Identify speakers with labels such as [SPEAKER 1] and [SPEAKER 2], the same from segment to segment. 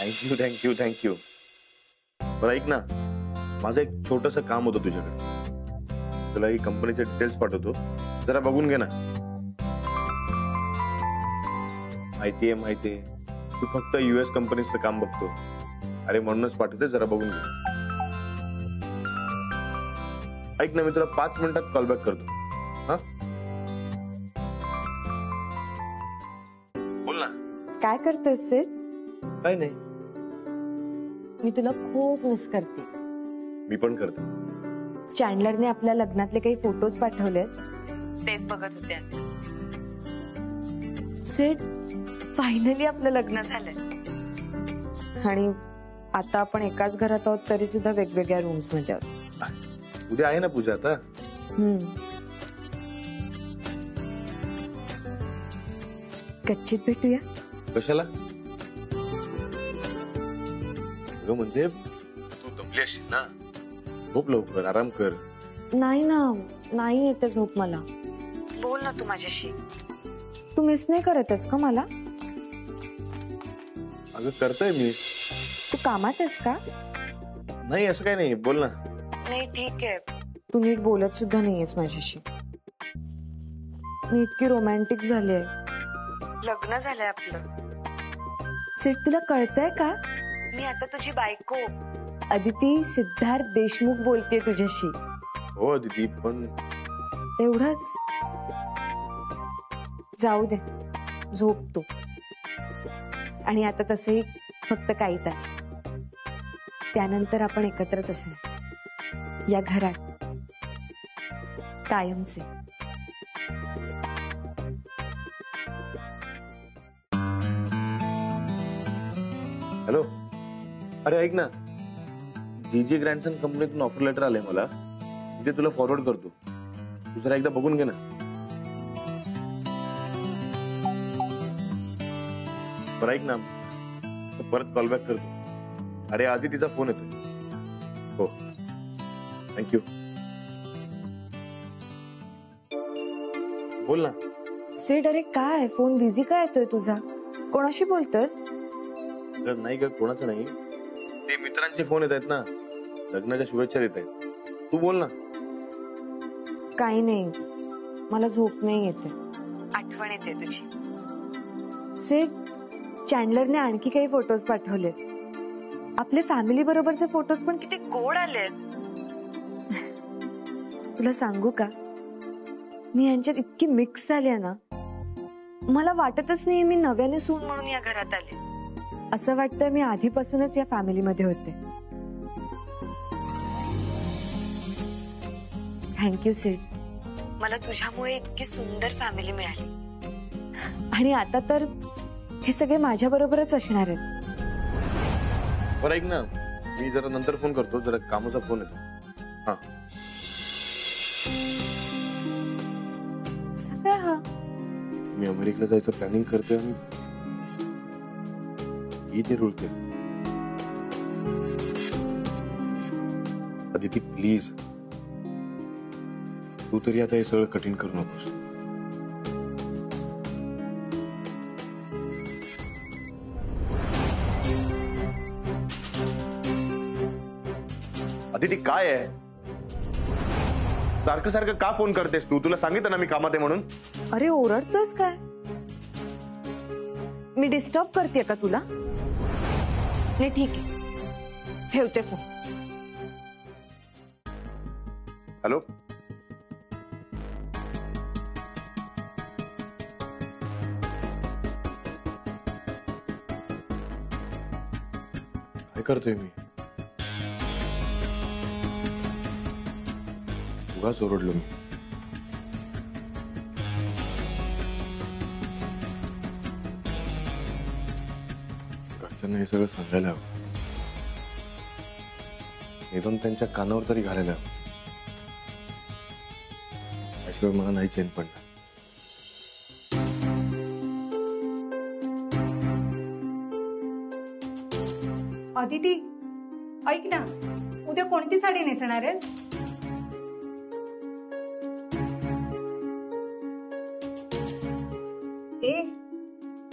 [SPEAKER 1] Thank you thank you thank you. बरं ऐक ना, माझं एक छोटंसं काम होतं तुझ्याकडे. तुला ही कंपनीचे डिटेल्स पाठवतो, जरा बघून घे ना. माहितीये तू फक्त US कंपनीचं काम बघतो. अरे म्हणूनच पाठवते, जरा बघून घे. ऐक ना, मी तुला 5 मिनिटात कॉल बॅक करतो. हा बोल ना.
[SPEAKER 2] काय करतोस सिड?
[SPEAKER 1] काय नाही,
[SPEAKER 2] मी तुला खूप मिस करते.
[SPEAKER 1] मी पण करतो.
[SPEAKER 2] चॅन्डलरने आपल्या लग्नातले काही फोटोज पाठवले, तेच बघत होते. सिड, फायनली आपलं लग्न झालंय आणि आता आपण एकाच घरात आहोत तरी सुद्धा वेगवेगळ्या रूम्स मध्ये आहोत.
[SPEAKER 1] उद्या आहे ना पूजा आता.
[SPEAKER 2] गच्चीत भेटूया.
[SPEAKER 1] कशाला? म्हणजे तू दमली असशील ना, झोप लवकर, आराम कर.
[SPEAKER 2] नाही ना, नाही येते झोप मला. बोल ना तू माझ्याशी. तू मिस नाही करतस का मला?
[SPEAKER 1] अगं करतोय मी.
[SPEAKER 2] तू कामात आहेस का?
[SPEAKER 1] नाही असं काही नाही, बोल ना.
[SPEAKER 2] नाही ठीक आहे, तू नीट बोलत सुद्धा नाहीयेस माझ्याशी. मी इतकी रोमॅन्टिक झाले, लग्न झालंय आपलं. सिड, तुला कळतंय का, मी आता तुझी बायको अदिती सिद्धार्थ देशमुख बोलतेय तुझ्याशी.
[SPEAKER 1] हो अदिती, पण
[SPEAKER 2] एवढंच. जाऊ दे, झोप तू. आणि आता तसंही फक्त काही तास, त्यानंतर आपण एकत्रच असणार या घरात कायमचे.
[SPEAKER 1] हॅलो. अरे ऐक ना, जीजी ग्रँडसन कंपनीतून ऑफर लेटर आलंय मला. ते तुला फॉरवर्ड करतो, तू जरा एकदा बघून घे ना. बरं ऐक ना, परत कॉल बॅक करतो. अरे आधी तिचा फोन येतोय. हो थँक्यू. बोल ना.
[SPEAKER 2] सिड, अरे काय फोन बिझी काय येतोय तुझा? कोणाशी बोलतोस?
[SPEAKER 1] नाही ग, कोणाचं नाही, ते मित्रांचे फोन येत आहेत ना, लग्नाच्या शुभेच्छा देत आहेत. तू बोल ना.
[SPEAKER 2] काही नाही, मला झोप नाही येते, आठवण येते तुझी. सिड, चॅन्डलरने आणखी काही फोटोज पाठवले. आपले फॅमिली बरोबरचे फोटोज पण किती गोड आले. तुला सांगू का, मी यांच्यात इतकी मिक्स झाले ना, मला वाटतच नाही मी नव्याने सून म्हणून या घरात आले. असं वाटतं मी आधीपासूनच या फॅमिलीमध्ये होते. थँक्यू सिड, मला तुझ्यामुळे इतकी सुंदर फॅमिली मिळाली. आणि आता तर हे सगळे माझ्या बरोबरच असणार आहेत.
[SPEAKER 1] बरं ऐक ना, मी जरा नंतर फोन करतो, जरा कामाचा फोन येतो. हा
[SPEAKER 2] सगळं. हा,
[SPEAKER 1] मी अमेरिकेला जायचं प्लॅनिंग करतोय आणि इथे रुळते. अदिती प्लीज, तू तरी आता हे सगळं कठीण करू नकोस. अदिती काय आहे, सारखं सारखं का फोन करतेस तू? तुला सांगितलं ना मी कामात आहे म्हणून.
[SPEAKER 2] अरे ओरडतोस काय? मी डिस्टर्ब करते का तुला? नाही ठीक आहे, ठेवते फोन.
[SPEAKER 1] हॅलो. काय करतोय मी? उगाच ओरडलो मी. घरच्यांना हे सगळं सांगायला हवं, निदान त्यांच्या कानावर तरी घालायला हवं. त्याशिवाय मला नाही चैन पडणार.
[SPEAKER 3] अदिती, ऐक ना, उद्या कोणती साडी नेसणार आहेस?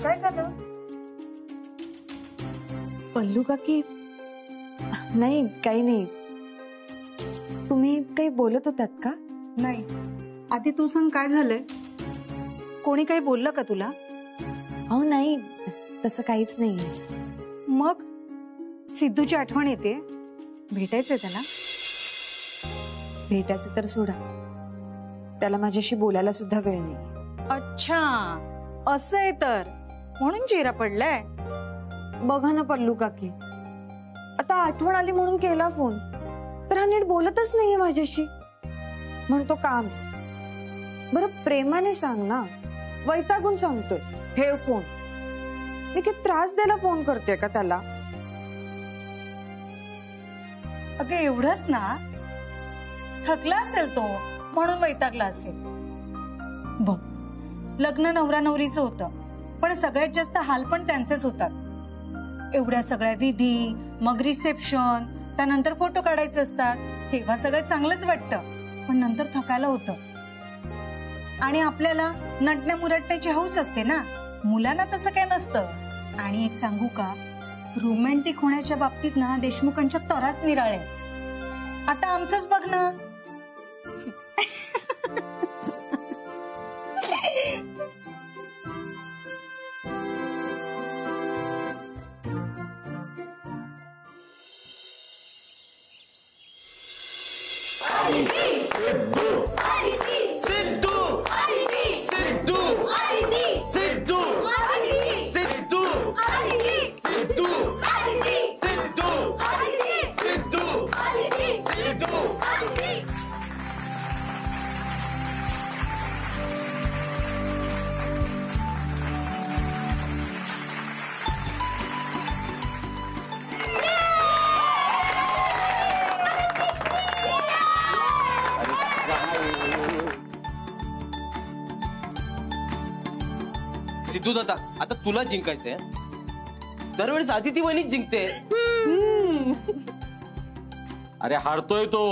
[SPEAKER 3] काय झालं?
[SPEAKER 2] पल्लू काकी, नाही काही नाही. तुम्ही काही बोलत होतात का?
[SPEAKER 3] नाही, आधी तू सांग काय झालंय? कोणी काही बोललं का तुला?
[SPEAKER 2] अहो नाही, तसं काहीच नाही.
[SPEAKER 3] मग सिद्धूची आठवण येते, भेटायचंय त्याला.
[SPEAKER 2] भेटायचं तर सोडा, त्याला माझ्याशी बोलायला सुद्धा वेळ नाही.
[SPEAKER 3] अच्छा, असं आहे तर म्हणून चेहरा पडलाय.
[SPEAKER 2] बघा ना पल्लू काकी, आता आठवण आली म्हणून केला फोन, तर हा नीट बोलतच नाहीये माझ्याशी. म्हणतो काम. बरं प्रेमाने सांग ना, वैतागून सांगतोय ठेव फोन. मी किती त्रास द्यायला फोन करते का त्याला?
[SPEAKER 3] अगं एवढंच ना, थकला असेल तो म्हणून वैतागला असेल. बघ, लग्न नवरा नवरीचं होतं, पण सगळ्यात जास्त हाल पण त्यांचेच होतात. एवढ्या सगळ्या विधी, मग रिसेप्शन, त्यानंतर फोटो काढायचे असतात. तेव्हा सगळं चांगलंच वाटतं, पण नंतर थकायला होतं. आणि आपल्याला नटण्या मुरटण्याची हौस असते ना, मुलांना तसं काय नसतं. आणि एक सांगू का, रोमॅन्टिक होण्याच्या बाबतीत ना देशमुखांच्या तरास निराळे. आता आमचंच बघ ना.
[SPEAKER 4] सिद्धू दादा, आता तुला जिंकायचंय. दरवेळेस आदिती वहिनीच जिंकते.
[SPEAKER 5] अरे हारतोय तो,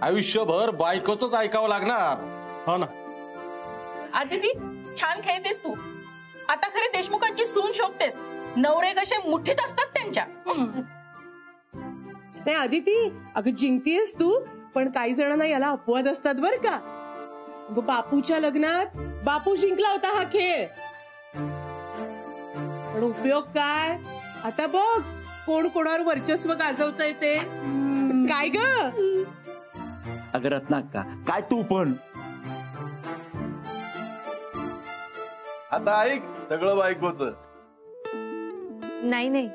[SPEAKER 5] आयुष्यभर बायकोच ऐकावं लागणार. हो ना.
[SPEAKER 6] आदिती, छान खेळतेस तू. आता खरे देशमुखांची सून शोभतेस. नवरे कसे मुठीत असतात त्यांच्या.
[SPEAKER 7] नाही आदिती, अगं जिंकतेस तू, पण काही जणांना याला अपवाद असतात बर का. अगं बापूच्या लग्नात बापू जिंकला होता हा खेळ, पण उपयोग काय? आता बघ कोण कोणावर वर्चस्व गाजवतंय ते. काय ग?
[SPEAKER 8] अगं रत्नाक्का, काय तू पण.
[SPEAKER 1] आता ऐक सगळं बायकोचं.
[SPEAKER 2] नाही नाही,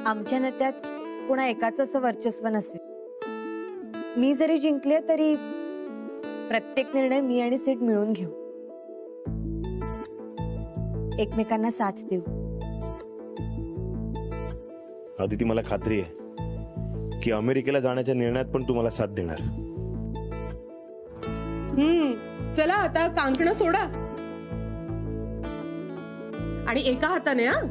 [SPEAKER 2] आमच्या नात्यात कोणा एकाच असं वर्चस्व नसेल. मी जरी जिंकले तरी प्रत्येक निर्णय मी आणि सीट मिळून घेऊ, एकमेकांना साथ देऊ.
[SPEAKER 9] आदिती, मला खात्री आहे की अमेरिकेला जाण्याच्या निर्णयात पण तुम्हाला साथ देणार.
[SPEAKER 7] चला आता कांकणं सोडा आणि एका हाताने. हा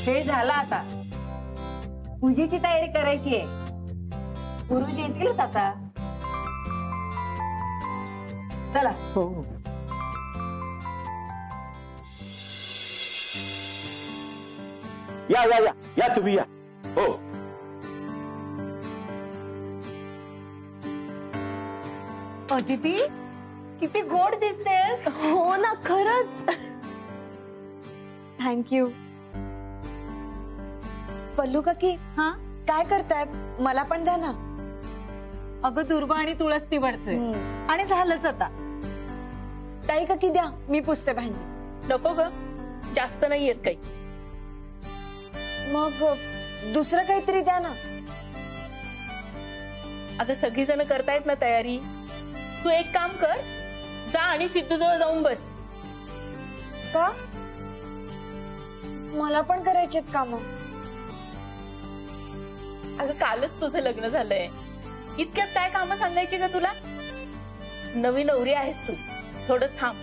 [SPEAKER 6] हे झालं, आता पूजेची तयारी करायची आहे. गुरुजी येतीलच आता. चला.
[SPEAKER 7] हो.
[SPEAKER 8] या या या या तुम्ही या. हो.
[SPEAKER 3] अदिती, किती गोड दिसतेस.
[SPEAKER 2] हो ना, खरंच. थँक्यू. पल्लू काकी,
[SPEAKER 3] हा,
[SPEAKER 2] काय करताय? मला पण द्या ना.
[SPEAKER 3] अगं दुर्वा आणि तुळस निवडतोय आणि झालंच आता.
[SPEAKER 2] ताई काकी द्या, मी पुसते भांडी.
[SPEAKER 6] नको ग, जास्त नाही येत काही.
[SPEAKER 2] मग दुसरं काहीतरी द्या ना.
[SPEAKER 6] अगं सगळी जण करतायत ना तयारी. तू एक काम कर, जा आणि सिद्धू जवळ जाऊन बस.
[SPEAKER 2] का? मला पण करायचेत काम.
[SPEAKER 6] अगं कालच तुझं लग्न झालंय, इतक्यात काय कामं सांगायची का तुला? नवी नवरी आहेस तू, थोडं थांब.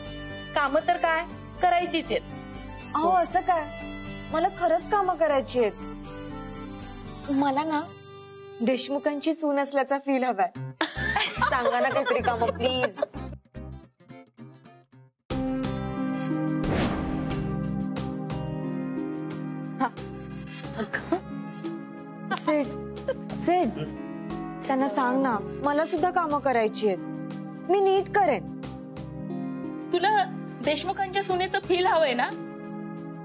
[SPEAKER 6] कामं तर काय करायचीच आहेत.
[SPEAKER 2] अहो असं काय, मला खरंच कामं करायची आहेत. मला ना देशमुखांची सून असल्याचा फील हवाय. सांगा ना काहीतरी कामं प्लीज. सेठ, त्यांना सांग ना, मला सुद्धा कामं करायची आहेत. मी नीट करेन.
[SPEAKER 6] तुला देशमुखांच्या सुनेचं फील हवंय ना?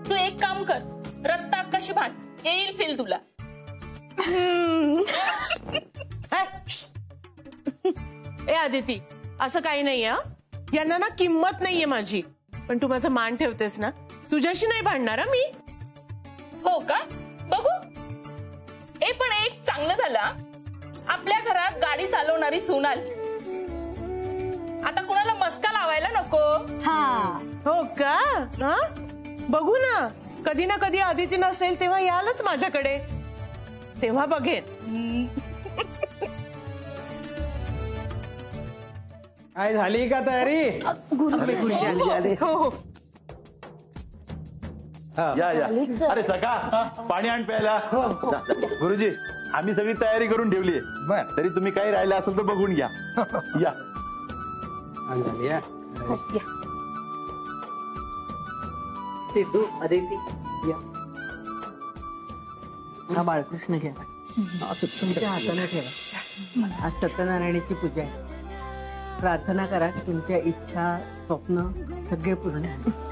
[SPEAKER 6] तू एक काम कर, रस्ता कशी बांध, येईल फील तुला.
[SPEAKER 7] ए आदिती, असं काही नाहीये. यांना ना किंमत नाहीये माझी. पण तू माझा मान ठेवतेस ना, तुझ्याशी नाही भांडणार मी.
[SPEAKER 6] हो का? बघू. पण एक चांगलं झालं, आपल्या घरात गाडी चालवणारी सून आली. आता कुणाला मस्का लावायला नको.
[SPEAKER 7] हो का? हा, बघू ना. कधी ना कधी आदिती नसेल तेव्हा यालच माझ्याकडे, तेव्हा बघेन.
[SPEAKER 10] काय झाली का तयारी?
[SPEAKER 7] हो.
[SPEAKER 9] या या. अरे सका, पाणी आण प्यायला. गुरुजी, आम्ही सगळी तयारी करून ठेवली. तरी तुम्ही काही राहिलं असेल तर बघून घ्या. या.
[SPEAKER 10] सिद्धू, आदिती, या. हा बाळकृष्ण घ्या. तुमच्या हाताने ठेवा. आज सत्यनारायणाची पूजा आहे. प्रार्थना करा की तुमच्या इच्छा, स्वप्न सगळे पूर्ण होतील.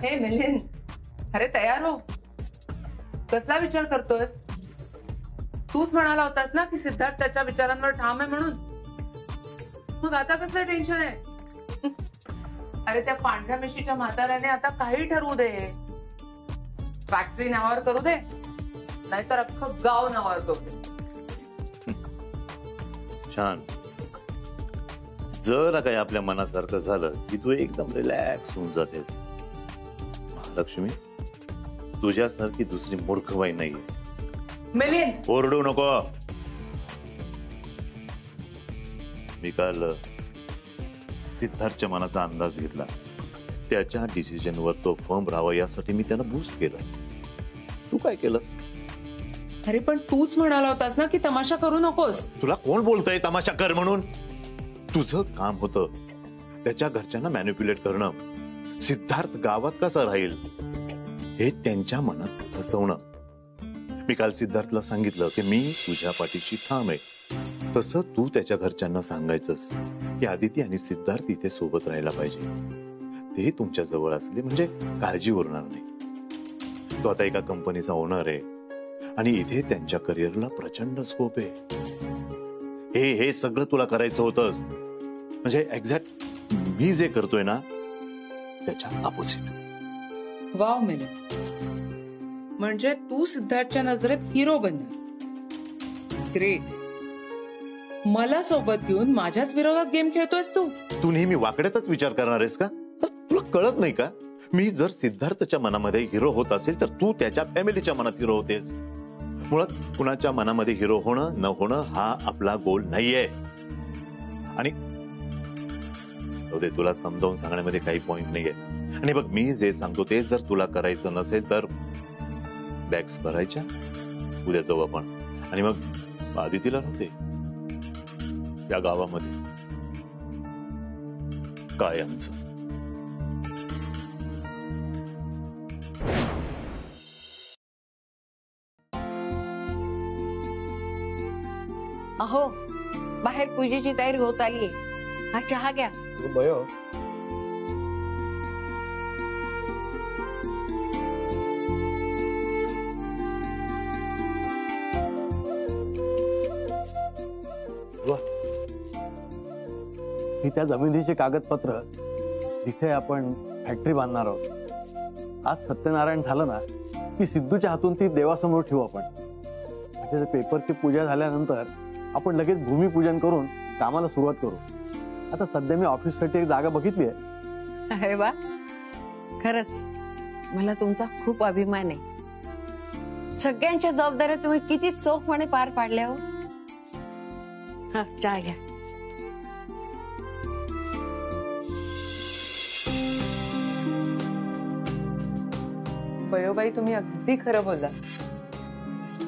[SPEAKER 11] हे मिलिंद, अरे तयार हो. कसला विचार करतोयस? तूच म्हणाला होतास ना की सिद्धार्थ त्याच्या विचारांवर ठाम आहे म्हणून. मग आता कसलं टेन्शन आहे? अरे त्या पांढऱ्या मिशीच्या म्हाताऱ्याने आता काही ठरवू दे. फॅक्टरी नावावर करू दे, नाहीतर अख्खं गाव नावावर करू दे.
[SPEAKER 9] छान. जर काही आपल्या मनासारखं झालं की तू एकदम रिलॅक्स होऊन जातेस. लक्ष्मी, तुझ्यासारखी दुसरी मूर्खबाई नाहीये.
[SPEAKER 11] मिलिंद,
[SPEAKER 9] ओरडू नको. मी काल सिद्धार्थच्या मनाचा अंदाज घेतला. त्याच्या डिसिजनवर तो फर्म राहावा यासाठी मी त्याला बूस्ट केलं. तू काय केलं?
[SPEAKER 11] अरे पण तूच म्हणाला होतास ना की तमाशा करू नकोस.
[SPEAKER 9] तुला कोण बोलतंय तमाशा कर म्हणून? तुझं काम होतं त्याच्या घरच्यांना मॅनिप्युलेट करणं. सिद्धार्थ गावात कसा राहील हे त्यांच्या मनात फसवणं. मी काल सिद्धार्थला सांगितलं की मी तुझ्या पाठीशी ठाम आहे. तसं तू त्याच्या घरच्यांना सांगायचंस की आदिती आणि सिद्धार्थ इथे सोबत राहायला पाहिजे. ते तुमच्या जवळ असले म्हणजे काळजी उरणार नाही. तो आता एका कंपनीचा ओनर आहे आणि इथे त्यांच्या करिअरला प्रचंड स्कोप आहे. हे सगळं तुला करायचं होतं. म्हणजे एक्झॅक्ट मी जे करतोय ना त्याच्या अपोजिट.
[SPEAKER 11] वाव मिलिंद, म्हणजे तू सिद्धार्थच्या नजरेत हिरो बनणार. ग्रेट. मला सोबत घेऊन माझ्याच विरोधात गेम खेळतोयस तू.
[SPEAKER 9] तू नेहमी वाकड्यातच विचार करणार आहेस का? तुला कळत नाही का? मी जर सिद्धार्थच्या मनामध्ये हिरो होत असेल तर तू त्याच्या फॅमिलीच्या मनात हिरो होतेस. मुळात कुणाच्या मनामध्ये हिरो होणं न होणं हा आपला गोल नाहीये. आणि तुला समजावून सांगण्यामध्ये काही पॉइंट नाहीये. आणि बघ, मी जे सांगतो ते जर तुला करायचं नसेल तर बॅग्स भरायच्या, उद्या जाऊ आपण. आणि मग आदितीला नव्हते या गावामध्ये काय आमचं.
[SPEAKER 12] अहो बाहेर पूजेची तयारी होत आलीये. हा चहा घ्या.
[SPEAKER 1] बयो
[SPEAKER 13] ही त्या जमिनीची कागदपत्र जिथे आपण फॅक्टरी बांधणार आहोत. आज सत्यनारायण झालं ना की सिद्धूच्या हातून ती देवासमोर ठेवू आपण. म्हणजे पेपरची पूजा झाल्यानंतर आपण लगेच भूमिपूजन करून कामाला सुरुवात करू. आता सध्या मी ऑफिससाठी एक जागा बघितली आहे.
[SPEAKER 12] अरे वा, खरंच मला तुमचा खूप अभिमान आहे. सगळ्यांच्या जबाबदाऱ्या तुम्ही किती चोखपणे पार पाडल्या हो. हा चहा घ्या.
[SPEAKER 11] बयोबाई, तुम्ही अगदी खरं बोलला.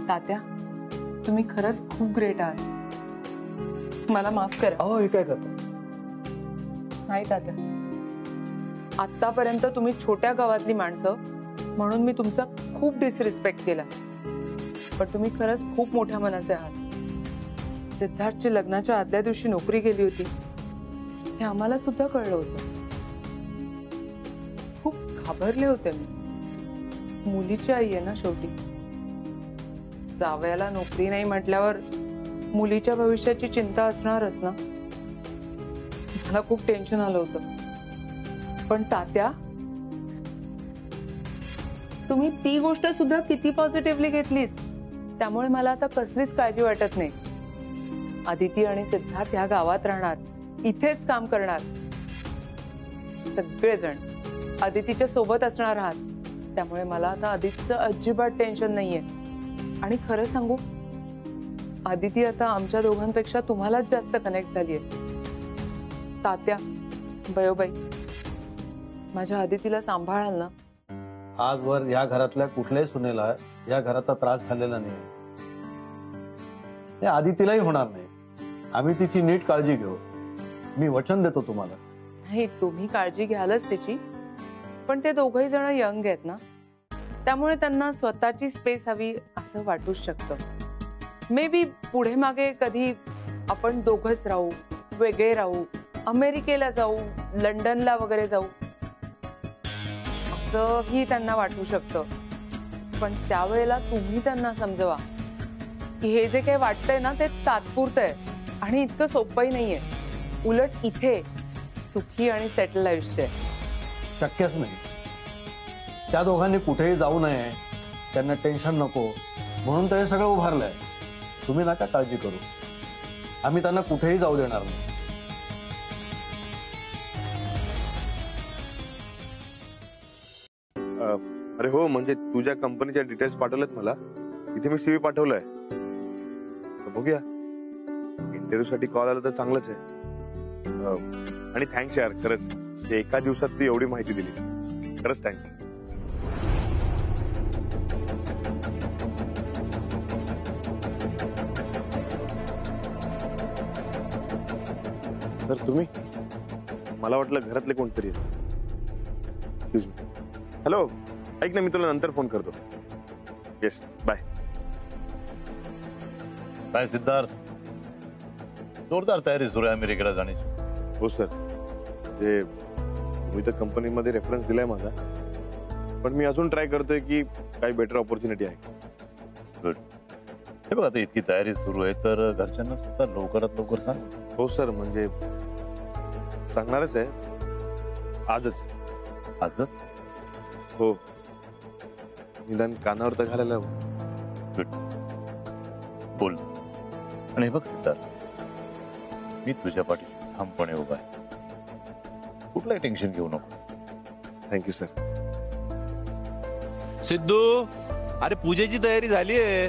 [SPEAKER 11] तात्या, तुम्ही खरंच खूप ग्रेट आहात. मला माफ करा.
[SPEAKER 13] अहो हे काय करतो.
[SPEAKER 11] नाही तात्या, आतापर्यंत तुम्ही छोट्या गावातली माणसं म्हणून मी तुमचा खूप डिसरिस्पेक्ट केला, पण तुम्ही खरंच खूप मोठ्या मनाचे आहात. सिद्धार्थची लग्नाच्या आदल्या दिवशी नोकरी गेली होती हे आम्हाला सुद्धा कळलं होतं. खूप घाबरले होते मी. मुलीची आई आहे ना शेवटी. जावयाला नोकरी नाही म्हटल्यावर मुलीच्या भविष्याची चिंता असणारच ना. मला खूप टेन्शन आलं होतं. पण तात्या, तुम्ही ती गोष्ट सुद्धा किती पॉझिटिव्हली घेतलीत, त्यामुळे मला आता कसलीच काळजी वाटत नाही. आदिती आणि सिद्धार्थ ह्या गावात राहणार, इथेच काम करणार. सगळेजण आदितीच्या सोबत असणार आहात, त्यामुळे मला आता आदितीचं अजिबात टेन्शन नाहीये. आणि खरं सांगू, आदिती आता आमच्या दोघांपेक्षा तुम्हालाच जास्त कनेक्ट झालीये. तात्या, बयोबाई, माझ्या आदितीला सांभाळाल ना.
[SPEAKER 13] आजवर या घरातल्या कुठल्याही सुनेला या घराचा त्रास झालेला नाही. हे आदितीलाही होणार नाही. आम्ही तिची नीट काळजी घेऊ. मी वचन देतो तुम्हाला.
[SPEAKER 11] नाही, तुम्ही काळजी घ्यालच तिची, पण ते दोघही जण यंग आहेत ना, त्यामुळे त्यांना स्वतःची स्पेस हवी असं वाटूच शकतं. मे बी पुढे मागे कधी आपण दोघच राहू, वेगळे राहू, अमेरिकेला जाऊ, लंडनला वगैरे जाऊ असंही त्यांना वाटू शकतं. पण त्यावेळेला तुम्ही त्यांना समजवा की हे जे काही वाटतंय ना ते तात्पुरतं आहे आणि इतकं सोपंही नाहीये. उलट इथे सुखी आणि सेटल आयुष्य आहे.
[SPEAKER 13] शक्यच नाही. त्या दोघांनी कुठेही जाऊ नये, त्यांना टेन्शन नको म्हणून तर हे सगळं उभारलंय. तुम्ही नका काळजी करू. आम्ही त्यांना कुठेही जाऊ देणार नाही.
[SPEAKER 1] अरे हो, म्हणजे तुझ्या कंपनीच्या डिटेल्स पाठवलेत मला. इथे मी सीव्ही पाठवलाय. बघूया, इंटरव्ह्यू साठी कॉल आला तर चांगलंच आहे. आणि थँक्स यार, खरंच एका दिवसात तू एवढी माहिती दिली. खरंच थँक्स. तर तुम्ही, मला वाटलं घरातले कोणतरी. हॅलो, ऐक ना, मी तुला नंतर फोन करतो. Yes, bye.
[SPEAKER 9] काय सिद्धार्थ, जोरदार तयारी सुरू आहे अमेरिकेला जाण्याची.
[SPEAKER 1] हो सर, ते मी तर कंपनीमध्ये रेफरन्स दिलाय माझा, पण मी अजून ट्राय करतोय की काही बेटर ऑपॉर्च्युनिटी आहे.
[SPEAKER 9] गुड. हे बघ, आता इतकी तयारी सुरू आहे तर घरच्यांना सुद्धा लवकरात लवकर सांग.
[SPEAKER 1] हो सर, म्हणजे सांगणारच आहे. आजच.
[SPEAKER 9] आजच?
[SPEAKER 1] हो, निदान कानावर तर घालायला.
[SPEAKER 9] गुड. बोल. आणि हे बघ सिद्धार्थ, मी तुझ्या पाठी ठामपणे उभा आहे. कुठलंही टेन्शन घेऊ नको.
[SPEAKER 1] Thank you sir.
[SPEAKER 14] सिद्धू, अरे पूजेची तयारी झाली आहे.